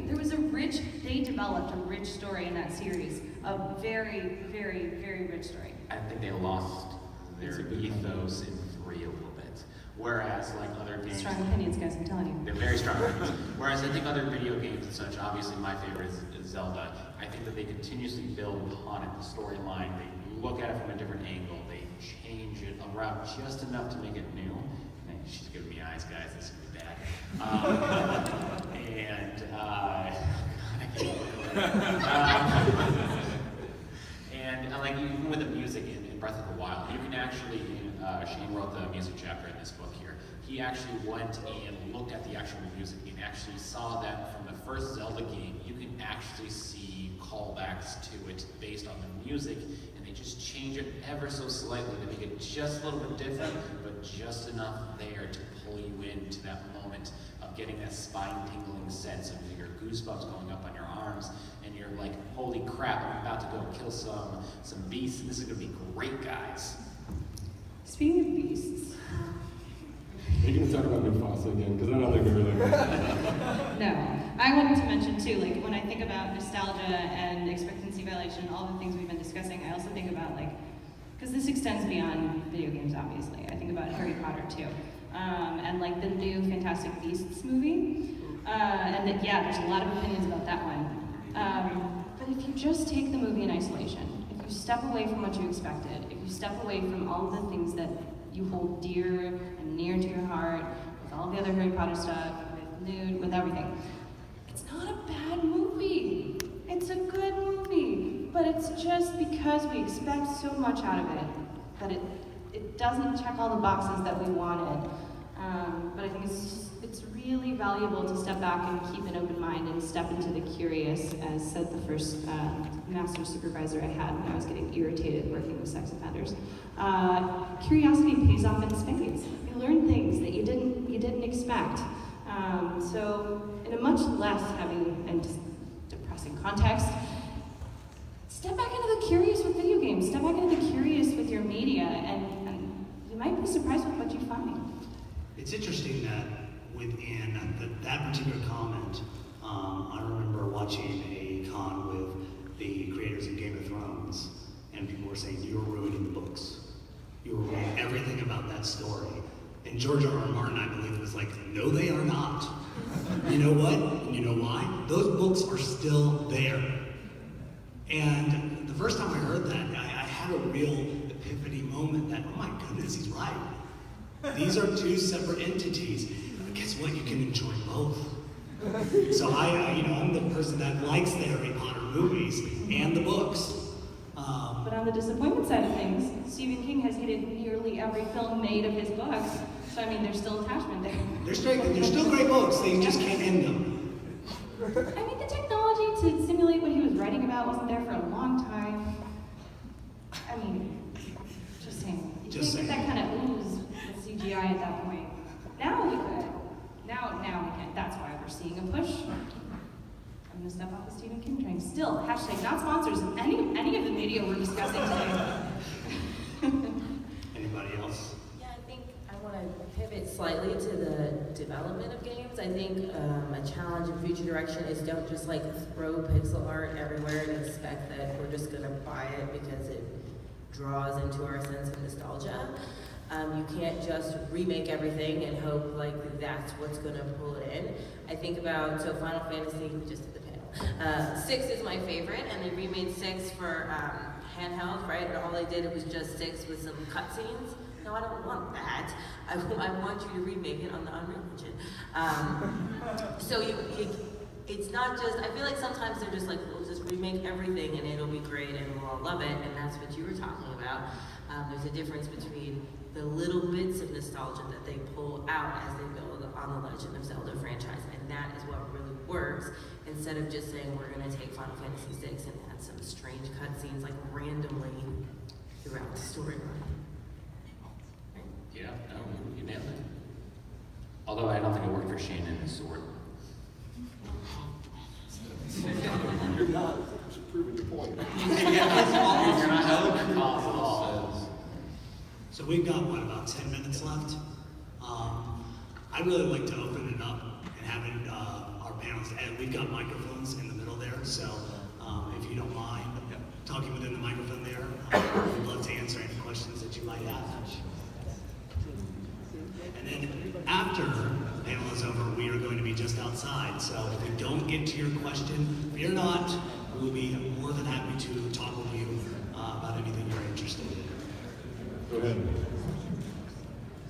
They developed a rich story in that series. A very, very, very rich story. I think they lost their ethos in 3 a little bit. Whereas, like other games... Strong opinions, guys, I'm telling you. They're very strong opinions. Whereas I think other video games and such, obviously my favorite is Zelda, I think that they continuously build upon it, the storyline. They look at it from a different angle. They change it around just enough to make it new. And she's giving me eyes, guys. This is going to be bad. And like even with the music in Breath of the Wild, you can actually, Shane wrote the music chapter in this book here. he actually went and looked at the actual music and actually saw that from the first Zelda game, you can actually see callbacks to it based on the music, and they just change it ever so slightly to make it just a little bit different, but just enough there to pull you into that moment of getting that spine-tingling sense of your goosebumps going up on your arms, and you're like, holy crap, I'm about to go kill some beasts, and this is gonna be great, guys. Speaking of beasts. Are you going to talk about Mufasa again? Because I don't think we really No. I wanted to mention too, like when I think about nostalgia and expectancy violation, all the things we've been discussing, I also think about like, because this extends beyond video games obviously, I think about Harry Potter too. And like the new Fantastic Beasts movie. And that, yeah, there's a lot of opinions about that one. But if you just take the movie in isolation, if you step away from what you expected, if you step away from all the things that you hold dear and near to your heart, with all the other Harry Potter stuff, with Nude, with everything, it's not a bad movie. It's a good movie. But it's just because we expect so much out of it that it doesn't check all the boxes that we wanted. But I think it's really valuable to step back and keep an open mind and step into the curious, as said the first master supervisor I had when I was getting irritated working with sex offenders. Curiosity pays off in spades. You learn things that you didn't expect. So in a much less heavy and depressing context, step back into the curious with video games. Step back into the curious with your media, and you might be surprised with what you find. It's interesting that within that particular comment, I remember watching a con with the creators of Game of Thrones, and people were saying, you're ruining the books. You were ruining everything about that story. And George R.R. Martin, I believe, was like, no, they are not. You know what? And you know why? Those books are still there. And the first time I heard that, I had a real epiphany moment that, oh my goodness, he's right. These are two separate entities. Guess what? You can enjoy both. So I'm the person that likes the Harry Potter movies and the books. But on the disappointment side of things, Stephen King has hated nearly every film made of his books. So I mean, there's still attachment there. They're still great books. They just can't end them. I mean, the technology to simulate what he was writing about wasn't there for a long time. I mean, just saying. You can't get that kind of ooze with CGI at that point. Now we could. Now we can. That's why we're seeing a push. I'm gonna step off the Stephen King train. Still, hashtag not sponsors of any of the media we're discussing today. Anybody else? Yeah, I think I want to pivot slightly to the development of games. I think a challenge in future direction is don't just like throw pixel art everywhere and expect that we're just gonna buy it because it draws into our sense of nostalgia. You can't just remake everything and hope like that's what's gonna pull it in. I think about, so Final Fantasy, we just did the panel. 6 is my favorite, and they remade 6 for handheld, right? And all they did, it was just 6 with some cutscenes. No, I don't want that. I want you to remake it on the Unreal Engine. So it's not just, I feel like sometimes they're just like, we'll just remake everything and it'll be great and we'll all love it, and that's what you were talking about. There's a difference between the little bits of nostalgia that they pull out as they build on the Legend of Zelda franchise, and that is what really works, instead of just saying we're going to take Final Fantasy VI and add some strange cutscenes like randomly throughout the storyline. Right? Yeah, no, you nailed it. Although I don't think it worked for Shane and his sword. You're not proving your point. You're not helping the cause at all. So we've got, about 10 minutes left? I'd really like to open it up and have it, our panelists, and we've got microphones in the middle there, so if you don't mind talking within the microphone there, we'd love to answer any questions that you might have. And then after the panel is over, we are going to be just outside, so if we don't get to your question, fear not, we'll be more than happy to talk with you about anything you're interested in. Go ahead.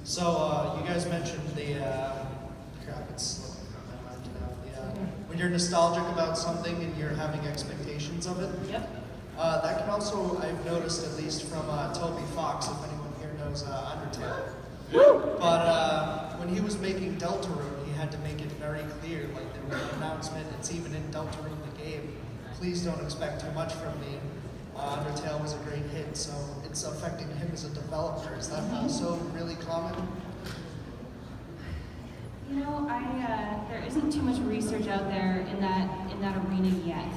So you guys mentioned the crap. It's slipping from my mind now. When you're nostalgic about something and you're having expectations of it. Yep. That can also, I've noticed at least from Toby Fox, if anyone here knows Undertale. But when he was making Deltarune, he had to make it very clear, like there was an announcement, it's even in Deltarune the game. Please don't expect too much from me. Undertale was a great hit, so it's affecting him as a developer. Is that also really common? You know, there isn't too much research out there in that arena yet.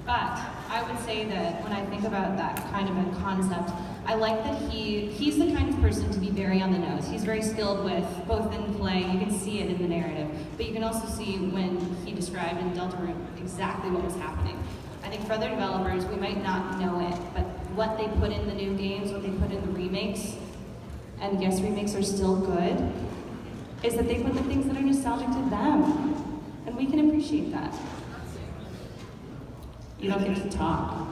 But I would say that when I think about that kind of a concept, I like that he's the kind of person to be very on the nose. He's very skilled with both in play, you can see it in the narrative, but you can also see when he described in Deltarune exactly what was happening. I think for other developers, we might not know it, but what they put in the new games, what they put in the remakes, and yes, remakes are still good, is that they put the things that are nostalgic to them. And we can appreciate that. You don't get to talk.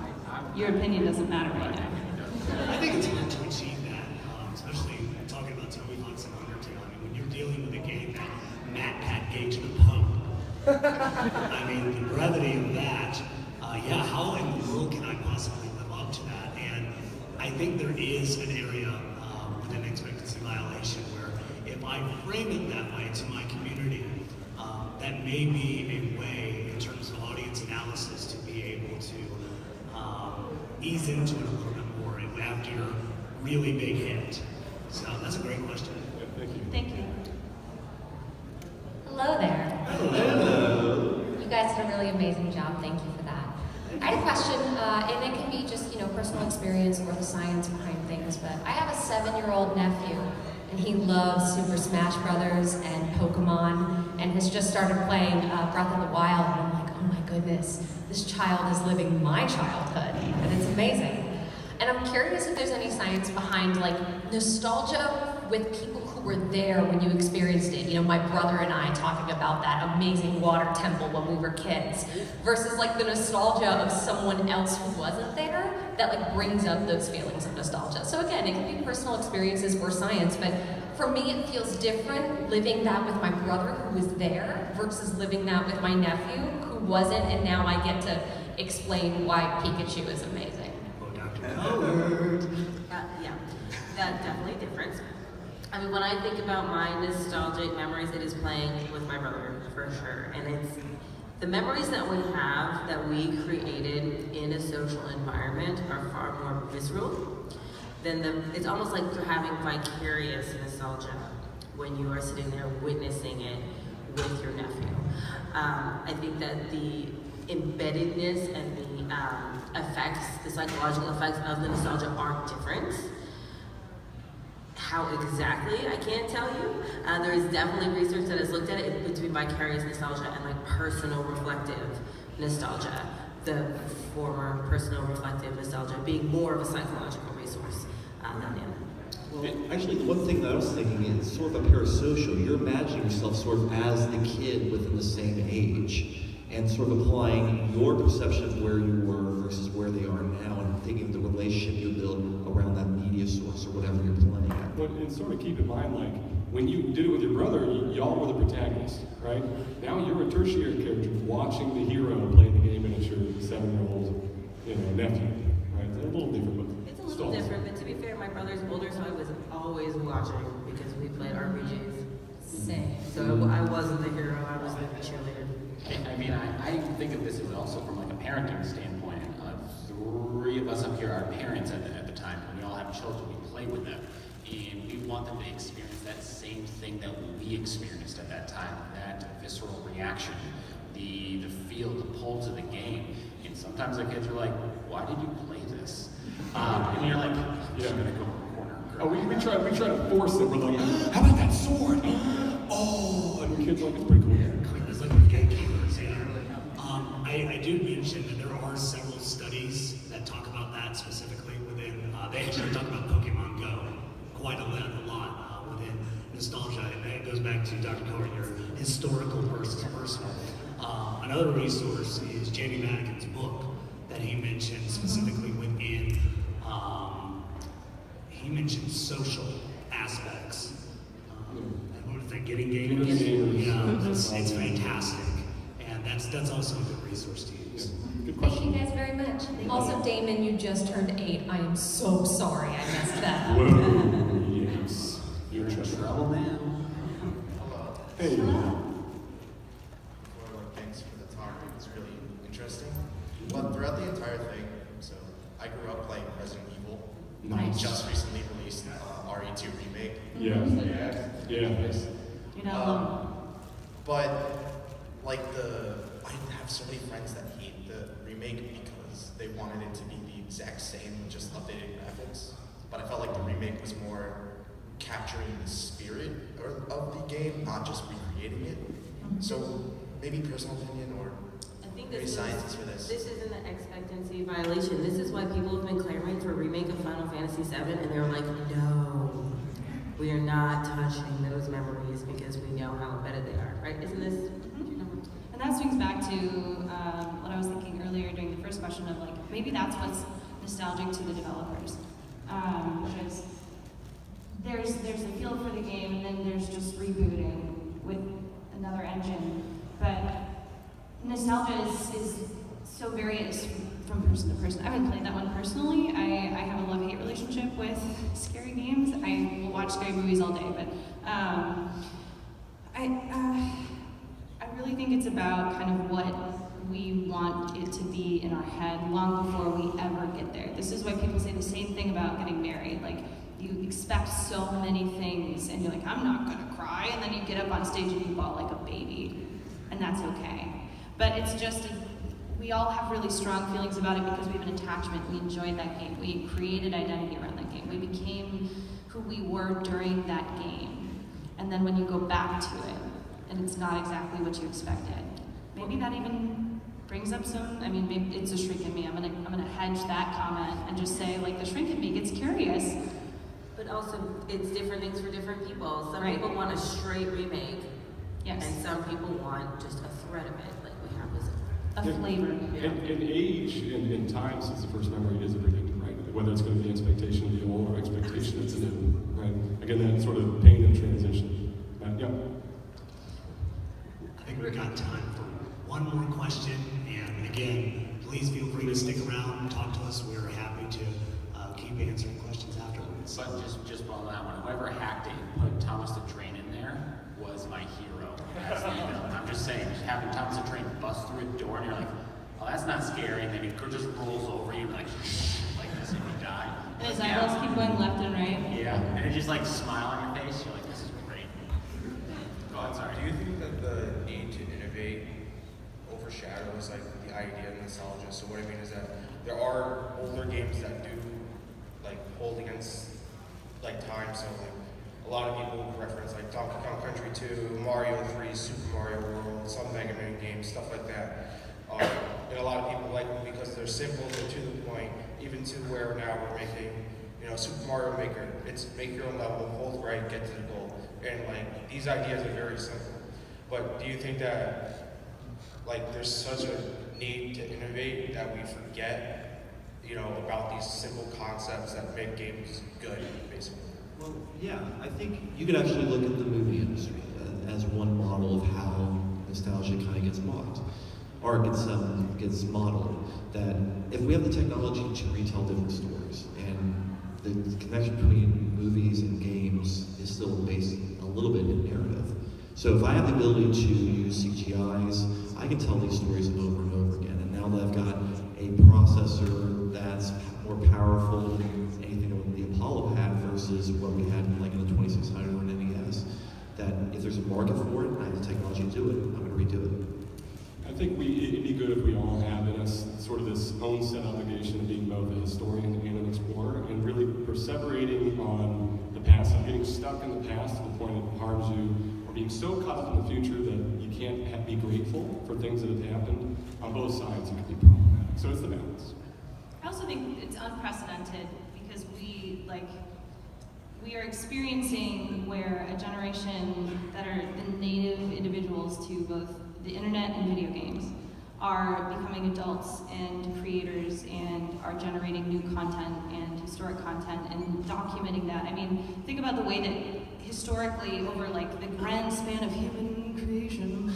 Your opinion doesn't matter right now. I think it's hard to achieve that, especially talking about Toby Hawk's and Undertale. I mean, when you're dealing with a game that Matt Pat gave to the Pope, I mean, the brevity of that, yeah, how in the world can I possibly live up to that? And I think there is an area within expectancy violation where if I frame it that way to my community, that may be a way in terms of audience analysis to be able to ease into it a little bit more after your really big hit. So that's a great question. Thank you. Thank you. Hello there. Hello. You guys did a really amazing job. Thank you for that. I had a question, and it can be just, personal experience or the science behind things, but I have a 7-year-old nephew, and he loves Super Smash Brothers and Pokemon, and has just started playing Breath of the Wild, and I'm like, oh my goodness, this child is living my childhood, and it's amazing. And I'm curious if there's any science behind, like, nostalgia with people who were there when you experienced it. My brother and I talking about that amazing water temple when we were kids, versus like the nostalgia of someone else who wasn't there that like brings up those feelings of nostalgia. So again, it can be personal experiences or science, but for me it feels different living that with my brother who was there versus living that with my nephew who wasn't, and now I get to explain why Pikachu is amazing. Yeah, that's definitely different. I mean, when I think about my nostalgic memories, it is playing with my brother, for sure. And it's the memories that we have that we created in a social environment are far more visceral than it's almost like you're having vicarious nostalgia when you are sitting there witnessing it with your nephew. I think that the embeddedness and the effects, the psychological effects of the nostalgia are different. How exactly, I can't tell you. There is definitely research that has looked at it between vicarious nostalgia and like personal reflective nostalgia. The former personal reflective nostalgia being more of a psychological resource than the other. Well, actually, the one thing that I was thinking is sort of a parasocial. You're imagining yourself sort of as the kid within the same age, and sort of applying your perception of where you were versus where they are now, and thinking of the relationship you build around that media source or whatever you're playing at. But and sort of keep in mind, like, when you did it with your brother, y'all were the protagonists, right? Now you're a tertiary character watching the hero play the game, and it's your 7-year-old, nephew, right? It's a little different, but it's a little different. But to be fair, my brother's older, so I was always watching because we played RPGs. Same. So I wasn't the hero; I was the cheerleader. I mean, I think of this as also from like a parenting standpoint. 3 of us up here are parents at the time, and we all have children. We play with them, and we want them to experience that same thing that we experienced at that time. That visceral reaction, the feel, the pull to the game. And sometimes the kids are like, "Why did you play this?" And you're like, "Yeah, I'm gonna go in the corner." Oh, we try to force it. We're like, how about that sword? Oh, and the kids are like, it's pretty cool. It's like the gatekeepers, yeah. I do mention that there are several studies that talk about that specifically within, they actually talk about Pokemon Go quite a lot within nostalgia, and that goes back to Dr. Cohen, your historical versus personal. Another resource is Jamie Madigan's book that he mentioned specifically within, he mentioned social aspects. What is that, Getting Gamers? Yeah, it's fantastic. And that's also a good resource to use. Good Thank question. you guys very much. Also, Damon, you just turned 8. I am so sorry I messed that up. Whoa, yes. trouble now. Hello. Hey. Thanks for the talk. It was really interesting. But throughout the entire thing, so I grew up playing Resident Evil. Nice. Just recently released RE2 remake. Yeah. Yeah. You know, But like I have so many friends that hate the remake because they wanted it to be the exact same with just updated graphics. But I felt like the remake was more capturing the spirit of the game, not just recreating it. So maybe personal opinion or I think maybe science for this. This isn't an expectancy violation. This is why people have been clamoring for a remake of Final Fantasy VII, and they're like, no, we are not touching those memories because we know how embedded they are, right? Isn't this? and that swings back to what I was thinking earlier during the first question of like, maybe that's what's nostalgic to the developers. Which is, there's a feel for the game, and then there's just rebooting with another engine. But nostalgia is so various from person to person. I haven't played that one personally. I have a love-hate relationship with scary games. I will watch scary movies all day, but I really think it's about kind of what we want it to be in our head long before we ever get there. This is why people say the same thing about getting married. Like, you expect so many things, and you're like, I'm not gonna cry, and then you get up on stage and you bawl like a baby, and that's okay. But it's just, we all have really strong feelings about it because we have an attachment. We enjoyed that game. We created identity around that game. We became who we were during that game. And then when you go back to it, and it's not exactly what you expected, maybe that even brings up some, I mean, maybe it's a shrink in me. I'm gonna hedge that comment and just say, like, the shrink in me gets curious. But also, it's different things for different people. Some Right. people want a straight remake, Yes. and some people want just a thread of it, like we have with A flavor. And age and time since the first memory is everything, right? Whether it's going to be expectation of the old or expectation of the new, right? Again, that sort of pain of transition. Yeah. I think we've got time for one more question, and again, please feel free to stick around and talk to us. We're happy to keep answering questions afterwards. But just on that one, whoever hacked it and put Thomas the Train in there was my hero. As the villain. I'm just saying, just having Thomas the Train bust through a door and you're like, oh, that's not scary, and then he just rolls over you like this, and you die. And his eyeballs keep going left and right. Yeah, and it just like smile on your face. You're like, this is great. Go ahead, sorry. Do you think that the need to innovate overshadows like the idea of nostalgia? So what I mean is that there are older games that do like hold against like time. So like a lot of people reference like Donkey Kong Country 2, Mario 3, Super Mario World, some Mega Man games, stuff like that. And a lot of people like them because they're simple, they're to the point, even to where now we're making, Super Mario Maker. It's make your own level, hold right, get to the goal. And like these ideas are very simple. But do you think that like there's such a need to innovate that we forget, about these simple concepts that make games good, basically? Well, yeah, I think you could actually look at the movie industry as one model of how nostalgia kind of gets mocked, or gets modeled. That if we have the technology to retell different stories, and the connection between movies and games is still based a little bit in narrative. So if I have the ability to use CGIs, I can tell these stories over and over again. And now that I've got a processor that's more powerful than anything on the Apollo had versus what we had like in the 2600 or an NES, that if there's a market for it and I have the technology to do it, I'm going to redo it. I think it'd be good if we all have in us sort of this own set obligation of being both a historian and an explorer, and really perseverating on the past, and getting stuck in the past to the point it harms you, or being so caught up in the future that you can't be grateful for things that have happened. On both sides, it can be problematic. So it's the balance. I also think it's unprecedented because we are experiencing where a generation that are the native individuals to both the internet and video games are becoming adults and creators and are generating new content and historic content and documenting that. I mean, think about the way that historically over like the grand span of human creation,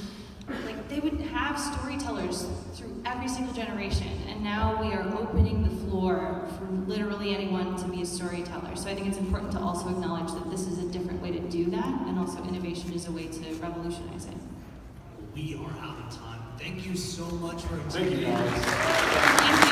like they would have storytellers through every single generation, and now we are opening the floor for literally anyone to be a storyteller. So I think it's important to also acknowledge that this is a different way to do that, and also innovation is a way to revolutionize it. We are out of time. Thank you so much for Thank you, guys. Thank you.